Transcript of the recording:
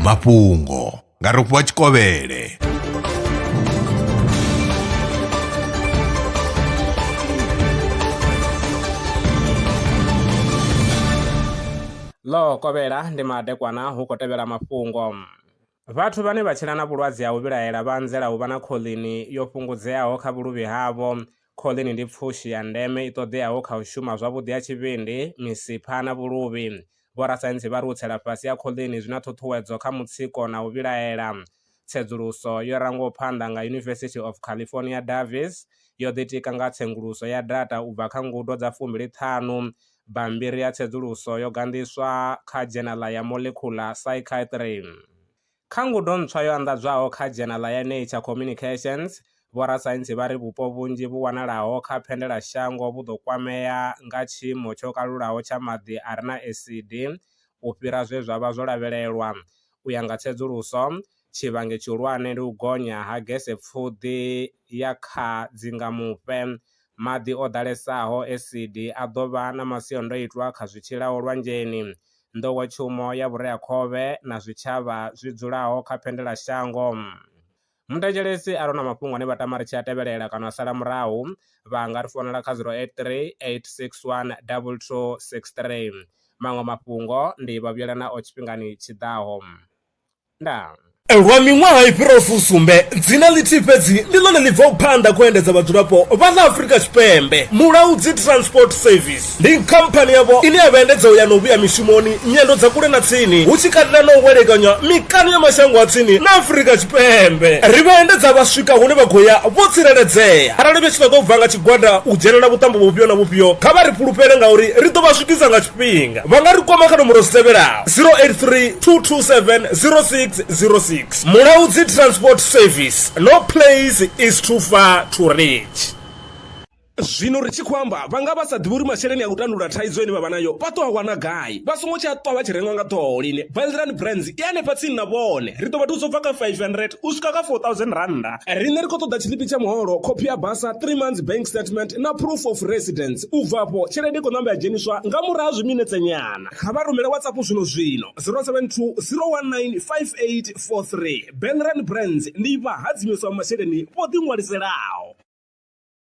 mafhungo nga Rofhiwa Tshikovhele. Lo kovhela ndi madekwana hu khou tevhela mafhungo. Vhathu vhane vha tshila na vhulwadze ha u vhilaela vha anzela u vha na khoḽini yo fhungudzeaho kha vhuluvhi havho. Khoḽini ndi pfushi ya ndeme i ṱoḓeaho kha u shuma zwavhuḓi ha tshivhindi, misipha na vhuluvhi. Vhorasaintsi vha ri u tsela fhasi ha khoḽini zwi na ṱhuṱhuwedzo kha mutsiko na u vhilaela. Tsedzuluso yo rangwaho phanḓa nga University of California Davis yo ḓitika nga tsenguluso ya data u bva kha ngudo dza 25. Bambiri ya tsedzuluso yo gandiswa kha dzhenala ya Molecular Psychiatry. Kha ngudo ntswa yo anḓadzwaho kha dzhenala ya Nature Communications, vhorasaintsi vha ri vhupo vhunzhi vhu wanalaho kha phendelashango vhu ḓo kwamea nga tshiimo tsho kalulaho tsha maḓi a re na asidi u fhira zwe zwa vha zwo lavhelelwa. U ya nga tsedzuluso, tshivhangi tshihulwane ndi u gonya ha gese pfuḓi ya kha dzingamupe. Maḓi o ḓalesaho asidi a ḓo vha na masiandoitwa kha zwitshilaho lwanzheni, nḓowetshumo ya vhureakhovhe na zwitshavha zwi dzulaho kha phendelashango. Mutetshelesi a re na mafhungo ane vha tama ri tshi a tevhelela kana a sala murahu, vha nga ri founela kha 083 861 2263. Maṅwe mafhungo ndi vha vhuyelana o tshifhingani tshiḓaho. Ndaa. Lwa miṅwaha I fhiraho fusumbe dzina ḽithihi fhedzi ndi ḽone ḽi bvaho phanḓa khou endedza vhadzulapo vha ḽa Afrika Tshipembe. Mulaudzi Transport Service ndi khamphani yavho ine ya vha endedza u ya na u vhuya mishumoni nyendo dza kule na tsini, hu tshi katela na u welekanya mikano ya mashango a tsini na Afrika Tshipembe. Ri vha endedza vha swika hune vha khou ya vho tsireledzea. Arali vhe tshi ṱoḓa u bva nga tshigwada u dzhenela vhuṱambo vhufhio na vhufhio, kha vha ri fhulufhele ngauri ri ḓo vha swikisa nga tshifhinga. Vha nga ri kwama kha nomboro dzi tevhelaho 083 227 0606. Mulaudzi Transport Service, no place is too far to reach. Zwino ri tshi khou amba vha nga vha sa ḓivhi uri masheleni a u tandulula thaidzo ine vha vha nayo vha ṱo a wana gai, vha songo tsha ṱwa vha tshi rengwa nga ṱhoho lini. Veldran Brands I hanefha tsini na vhone, ri ḓo vha thusa u bva kha 500 u swika kha 4000 randa. Riṋe ri khou ṱoḓa tshiḽipi tsha muholo, khophi ya basa, 3 months bank statement na proof of residence. U bva afho tshelede I khou ṋamba ya dzheniswa nga murahu ha zwiminetse nyana. Kha vha rumele WhatsApp zwino 072 019 5843. Veldran Brands ndi vha hadzimiswa masheleni vho ḓi ṅwaliselaho.